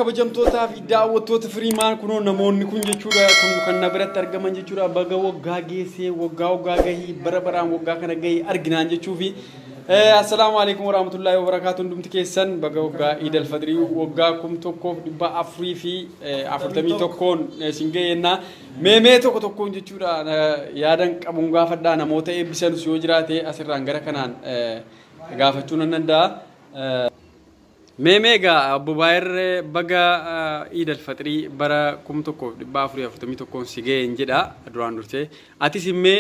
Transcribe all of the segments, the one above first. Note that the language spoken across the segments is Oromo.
kabajamtootaa fi daawwattoota Firiimaan kunoo namoonni kun jechuudha kun kan na biratti argaman jechuudha baga waggaa geessee waggaa gahii bara baraan waggaa kana gahii arginaan jechuufi assalamu alaikum warahmatullahi wabarakatuh ndumti keessan baga waggaa Eid al-Fitr waggaa kum tokko dhibba afurii fi 41 singeeyna meemee tokkoon jechuudha yaadan qabuun gaafadhaa namoota eebbisan yoo jiraate asirraan gara kanaan gaafachuu nan danda'a Memega Abu Bayer baga Eid al-Fitr bara kum tokko dhibba afurii 41 sigeen jedha duraan durte ati simme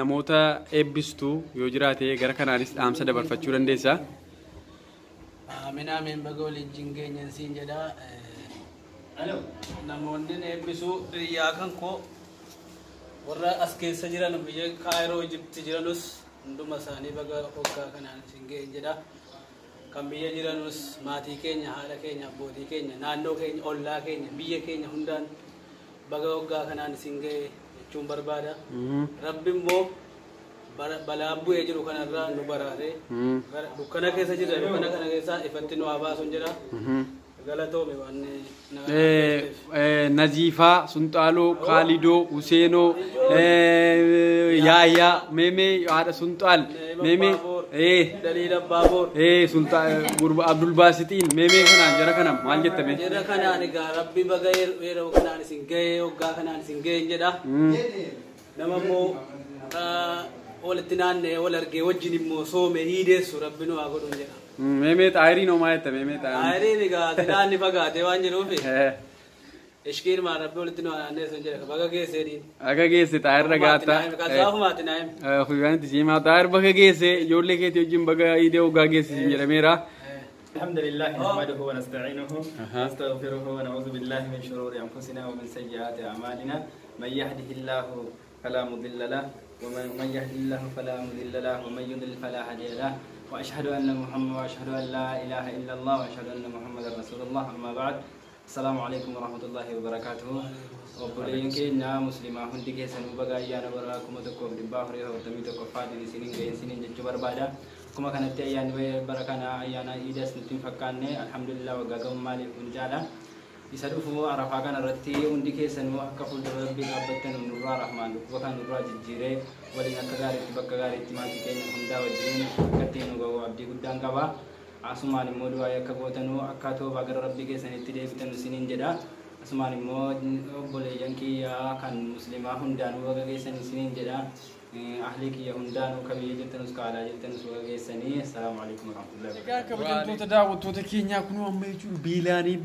namoota eebbistu yoo jiraate gara kanaanis dhaamsa dabarfachuu dandeessa Amin baga waliin jingeenyan siin jedha namoonni eebbisu yaa kan ko warra as keessa jiran biyya Kaayiroo Egypt jiranus hunduma isaanii baga waggaa kanaan singeen jedha kan biyya jiranus maatii keenya haadha keenya abbootii keenya naannoo keenya ollaa keenya biyya keenya hundaan baga waggaa kanaan singee jechuun barbaada rabbi immoo balaa bu'ee jiru kanarraa nu baraare dukkana keessa jirra dukkana kana keessa ifatti nu abaasun jedha galatoomi waan Nazifa Suntalo Khalido Huseno Yaya Meme ada Suntal Meme Dalila Babur Sultan Gurba Abdul Basitin Meme kana jara kana maal jettame jara kana ni ga rabbi baga yeroo kana ni singee waggaa kana ni singee jedha nama mo walitti naannee wal argee wajjin immoo soome hiideessu rabbi nu haa godhun jedha Meme taayrii no maayetta Meme taayrii ni ga tidaan ni fagaate waan jedhuufi Eshkir ma rabbi walitti nu naannee sun jedha baga geesse diin aga geesse taayir ragaata kazaafumaati naayim Khuyyaanti siima taayir baga geesse ijoollee keetii wajjin baga hiidee waggaa geesse jedhameera الحمد لله نحمده ونستعينه ونستغفره ونعوذ بالله من شرور انفسنا ومن سيئات اعمالنا من يهده الله فلا مضل له ومن يهده الله فلا مضل له ومن يضلل فلا هادي له واشهد ان لا اله الا الله واشهد ان محمدا رسول الله اما بعد السلام عليكم ورحمه الله وبركاته وبلين كينا مسلمه هندي كيسن بغا يانا براكم تكو دباخري وتمي تكو فادي سنين جچ بربادا كما كانت ايان بركانا ايانا ايدس نتين فكانه الحمد لله وغاغم مالي انجالا يسدفوا عرفا كان رتي هندي كيسن وكفل ربي غبتن نور الرحمن وكان نور جيره ولين كغاري بكغاري تماتي كين هندا وجين كتين غو عبدي غدان غبا asumani modu ayaka gotanu akato bagar rabbi ke saniti devitan sinin jeda asumani mod bole yanki ya kan muslima hundanu waga ke sinin jeda ahli ki hundanu kabi jetanus kala jetanus waga ke sani assalamu alaikum warahmatullahi wabarakatuh kabajamtoota daawwattoota keenyaa kunoo amma jechuudha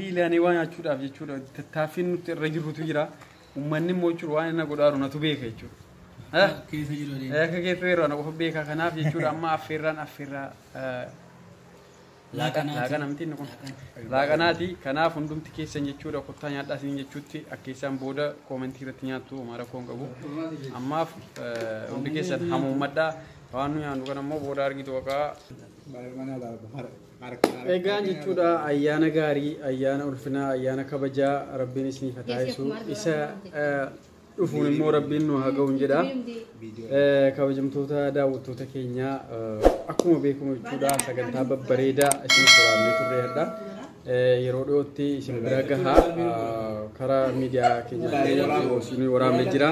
biilaanii waan nyaachuudhaaf jechuudha tattaaffiin nuti irra jirrutu jira ummanni immoo jechuudha waan inni godhaaru natu beeka jechuudha akka keessa yeroo na qofa beeka kanaaf jechuudha amma affeerraa Laaganamtiin kun laaganaati kanaaf hundumti keessan jechuudha kottaa nyaadhaa isin jechuutti akkeessaan booda koomentii irratti nyaattu mara koon qabu ammaaf hundi keessan hamuummadhaa waan nu nyaannu kan ammoo booda argitu waqaa egaan jechuudha ayyaana gaarii ayyaana ulfinaa ayyaana kabajaa rabbiin isiniif haa taasisu isa dhufuun immoo rabbiin nu haa ga'uun jedha kabajamtoota daawwattoota keenyaa akkuma beekamu jechuudha sagantaa babbareedaa isin waraabnee turre hadha yeroo dhiyootti isin bira gahaa karaa miidiyaa keenyaa isin waraabnee jira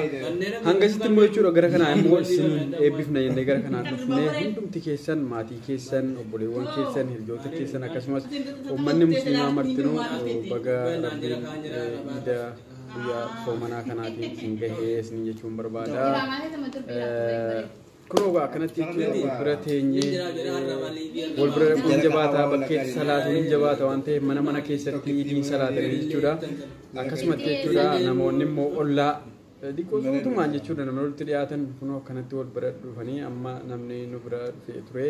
hangasitti immoo jechuudha gara kanaa immoo isin eebbifna jennee gara kanaa dhufnee hundumti keessan maatii keessan obboleewwan keessan hiriyoota keessan akkasumas uummanni musliimaa martinuu baga rabbiin iida ya soomana kanaatiin isin gahee isin jechuun barbaada kunuuga akkanatti bira teenyee wal bira dhaquun jabaataa bakkeetti salaatuun jabaata waan ta'eef mana keessatti idiin salaatanii jechuudha akkasumatti jechuudha namoonni immoo ollaa dhiqoo suutumaan jechuudha namoonni walitti dhiyaatan kunoo akkanatti wal bira dhufanii amma namni nu bira dhufee ture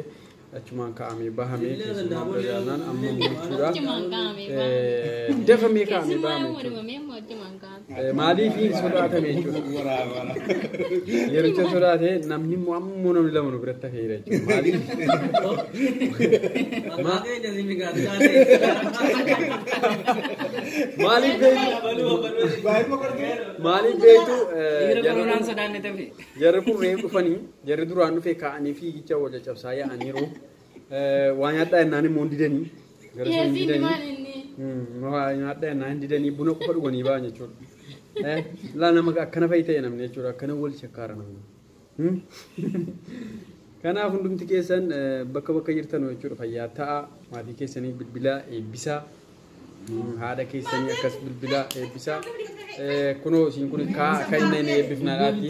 achumaan kaa'amee bahamee keessumaa bira yaanaan amma jechuudha dafamee kaa'amee bahamee jechuudha maaliif sodaatame jechuudha yeroo sodaate namni immoo ammoo namni lama nu biratti hafeera jechuudha maaliif beektu jarri kun reef dhufanii jarri duraan dhufee kaa'anii fiigicha wal cabsaa yaa'aniiru waan nyaadhaa jennaan immoo didanii gara sun didanii waa nyaadha naan didanii buna qofa dhuganii ba'an jechuudha. Laa nama akkana fa'i ta'e namni jechuudha akkana wal shakkaara namni. Kanaaf hundumti keessan bakka bakka jirtan jechuudha fayyaa ta'a maatii keessanii bilbilaa eebbisaa haadha keessanii akkas bilbilaa eebbisaa kunoo isin kun kan inni eebbifnaadhaatti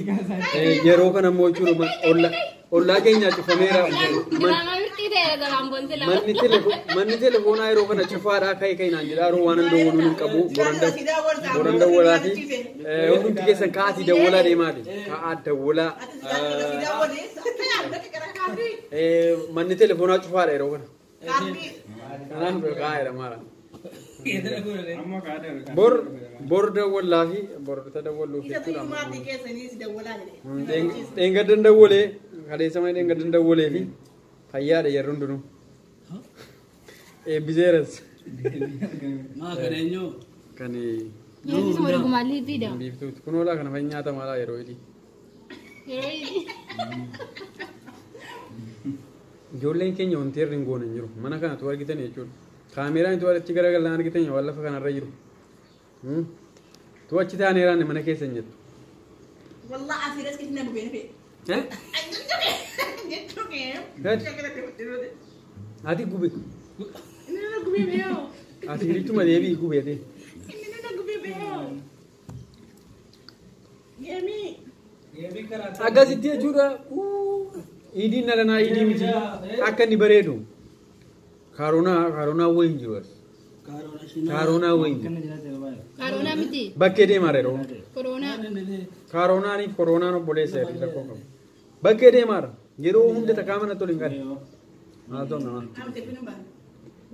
yeroo kana immoo jechuudha ollaa keenya cufameera manni telefoonaa yeroo kana cufaadhaa ka'e naan jedhaa yeroo waan dawwaluu hin qabu boran dawwalaati hundumti keessan ka'aatii dawwalaa deemaati ka'aa dawwalaa manni telefoonaa cufaadha yeroo kana kanaan ka'aadha maala bor dawwalaa fi bor tadawwaluu fi deengaddan dawwalee kaleessamanii deengaddan dawwalee fi fayyaadha yeroo hundinuu eebbiseeras maa kadheenyoo kan biiftuuti kun oolaa kana fa'i nyaata maalaa yeroo hidhii ijoolleen keenya wanti irra hin goone jiru mana kanatu argitan jechuudha kaameraan itu achi garagalaan argitan waan lafa kanarra jiru tu achi taaneeraan mana keessan jettu والله عسير اسكت نبغى بيني ati gube ati ritu ma debi gube de agasitti jechuudha idii nalana idii miti akka ni bareedu kaarona wayin jiru kaarona wayin Corona miti. bakkee deemaa reero Corona. kaaronaaniif koronaan obboleessa irri rakkoo qabu bakkee deemaara yeroo hunda takaamana tolin kan haa ta'u nama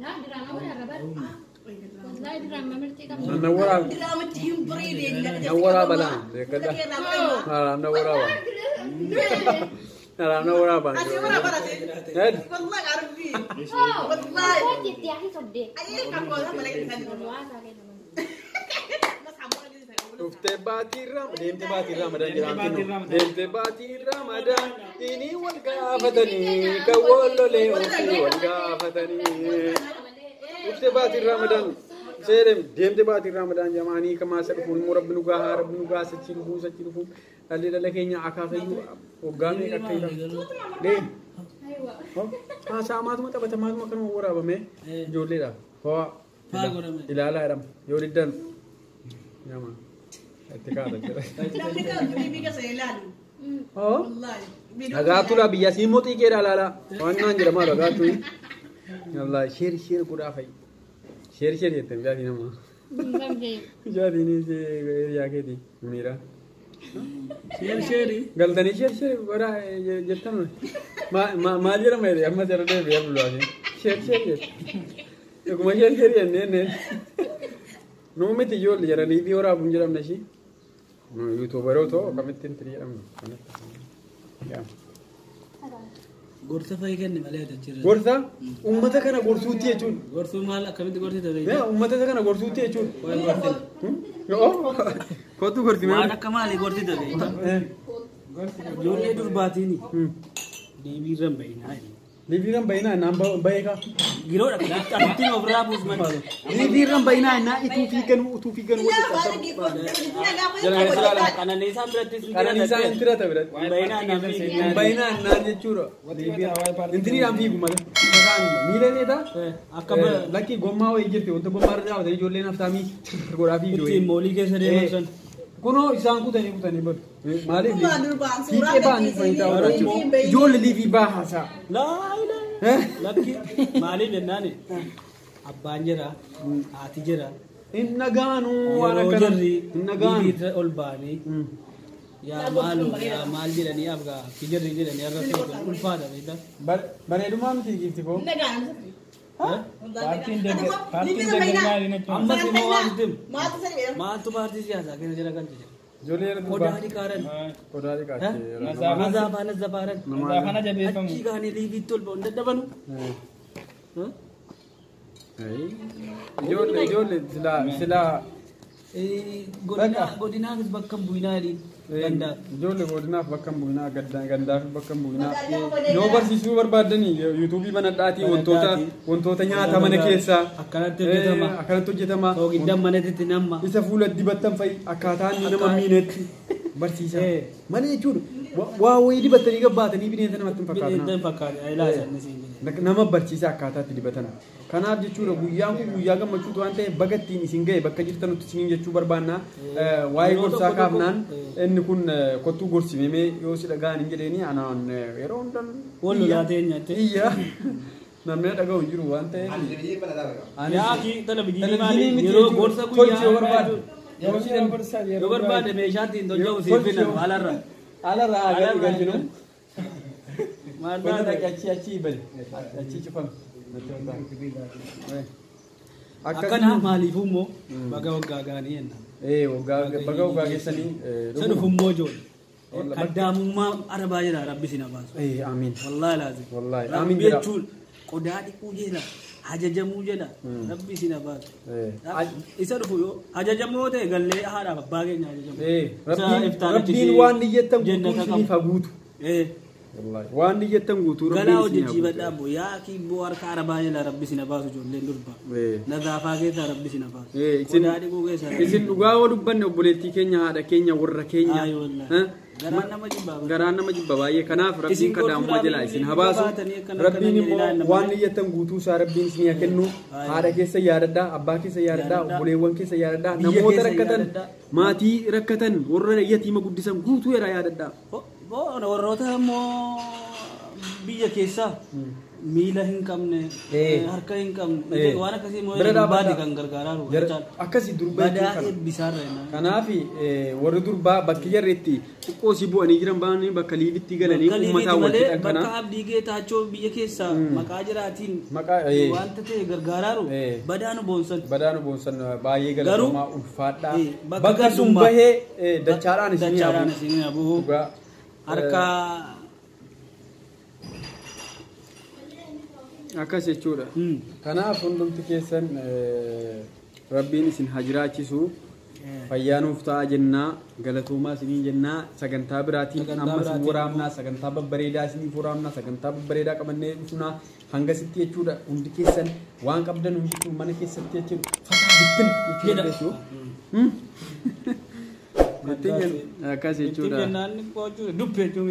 Nah, drama mana rabat? Wallahi drama mesti kamu. nawara دراما تيم بريدي nawara balaan dekada nawara ba nawara ba أسي ورا برا Ed. والله عربي Oh, والله kau jadi aku sedih. أيه كابو هذا ملاك هذا Luasa kayak teman. بس حمار جديد Ufte baati Ramadan jedhamtu deemte baati Ramadan ini wal gaafatanii kan wallolee ofii wal gaafatanii ufte baati Ramadan seerem deemte baati Ramadan jamaanii kamaasa dhufuun immoo rabbi nu gahaa sachi dhufuun dhalli keenya akaakayyuu hoggaamee akka jedhamu deem haasaa maatuma taphata maatuma kanuma waraabame ijoolleedha ho'a ilaalaa jedhama yoo diddan namaa Agaatula biyya siimotii keedha laala waan naan jedhama agaatu wallahi sheer godhaa fa'i sheer jettan jaatii nama jaatii ni yaa keeti miira galtanii sheer godhaa jettan maal jedhama jedhe amma jara deebi'ee bulwaati sheer jette akkuma sheer jenneen nuu miti ijoolli jaranii fi waraabuun jedhamna ishii yuutuubaroo ta'u akkamittiin tirii jedhamna gorsa fa'i kenni malee jechira gorsa ummata kana gorsuutti jechuun gorsuu maal akkamitti gorsita beekta ummata kana gorsuutti jechuun kootu gorsi waan akka maalii gorsita beekta ijoollee durbaatiini deebiirran bayinaa Libiran bayinaa naan bayeeka giroodha akkamitti ofirraa buus malee libiran bayinaa naa utuu fi ganu qananiisaan birattis Qananiisaan hin tirata biratti bayinaa bayinaa naan jechuudha intiriidhaan fiigu malee miila dheedaa akka lakkii gommaa wayii jirti wanta gommaa irra dhaabatanii ijoolleen haftaamii godhaa fi ittiin moolii keessa deeman san kunoo isaan kutanii badu maaliif fiixee ba'anii fayyidaa godhachuu ijoollee liifii baasaa lakki maaliif jennaan abbaan jira haati jira inna gaanuu waan yeroo akkana jarri inna gaanu biirra ol ba'anii yaa maal jedhanii abgaa ki jarri jedhanii irratti ulfaata beekta bareedumaa miti giifti koo ammas immoo waan tim maaltu paartii siyaasaa keessa jira kan jira ijoollee irra qodaadhi qaaran qodaadhi qaachee mazaafana zabaaran achi gaanii liiviitti ol ba'u hin daddabanu ijoollee silaa godinaafis bakka bu'inaa jedhin gandaa. Ijoollee godinaaf bakka bu'inaa gandaaf bakka bu'inaa yoo barsiisuu barbaadanii yuutuubii banadhaatii wantoota nyaata mana keessaa akkanatti hojjetama Soogiddan manatti namma. isa fuula dibattan fa'i akkaataa inni nama miinetti barsiisa mana jechuudha waa wayii dibattanii gabbaatanii bineensa namatti hin fakkaatu Bineensa fakkaate ilaasan siin jedhe. nama barsiisa akkaataatti dibatan kanaaf jechuudha guyyaan kun guyyaa gammachuutu waan ta'eef bagattiin isin ga'e bakka jirtanutti isiniin jechuu barbaannaa waa'ee gorsaa kaafnaan inni kun kottuu gorsimee yoo si dhagaan hin jedheeni anaan yeroo hundan Wallu laatee nyaatte. iyya namni dhaga'u hin jiru waan ta'eef Yaa ki televizyiinii maali? Yeroo gorsa guyyaa yoo barbaade meeshaatiin tolchuu siif filan alarra. alarraa agarri galchinu Maal wanta baate? dhaqi achii bali achii cufan Akkana maaliifuu immoo baga waggaa gaanii jenna. baga waggaa keessanii Sanuuf immoo ijoollee. Kaddaamummaa arabaa jira rabbi si na baasu. amiin Wallaahi laazim. Wallaahi, Rabbi amiin jedha. jechuun qodaa dhiquu jedha. Ajajamuu jedha. Rabbi si na baasu. Isa dhufu yoo ajajamoo ta'e gallee haadhaaf abbaa keenya ajajamu. rabbiin waan niyyattan guutuu isiniif haguutu waan niyyattan guutuu Galaa hojjechiifadhaa boo yaa kibboo harka arabaa jala rabbi si na baasu ijoolleen durba. Nazaafaa keessaa rabbi si na baasu. Qodaa dhiquu keessaa. isin dhugaa yoo dubbanne obboleettii keenya haadha keenya warra keenya Aayi wallaahi. Garaan nama jibbaa. garaan nama jibba baay'ee kanaaf rabbiin kadhaamuma jala isin habaasu rabbiin immoo waan niyyattan guutuu isaa rabbiin isin haa kennu haadha keessa yaadadhaa abbaa keessa yaadadhaa obboleewwan keessa yaadadhaa namoota rakkatan maatii rakkatan warra yatiima guddisan guutuu irraa yaadadhaa Warroota immoo biyya keessaa miila hin qabne harka hin qabne waan akkasii immoo baadii kan gargaaraa akkasii durbaa badaa eebbisaarra jennaan. kanaaf warri durbaa bakki jarreetti xiqqoo si bu'anii jiran baanii bakka liibitti galanii uummataa wal jedhan Bakka kana abdii geetaachoo biyya keessaa maqaa jiraatiin maqaa wanta ta'e gargaaraaru badaa nu boonsan. badaan boonsan baay'ee galatamaa ulfaadhaa bakka bakka sun bahee dachaadhaan isin dachaadhaan isin yaabuu dhugaa harka akkas jechuudha kanaaf hundumti keessan rabbiin isin haa jiraachisu fayyaa nuuf ta'a jennaa galatoomaa isinii jennaa sagantaa biraatiin ammas waraabnaa sagantaa babbareedaa isiniif waraabnaa sagantaa babbareedaa qabannee dhufnaa hangasitti jechuudha hundi keessan waan qabdan hundi mana keessatti jechuudha fataa bittin jechuudha akkas jechuudha jennaan dubbee jechuun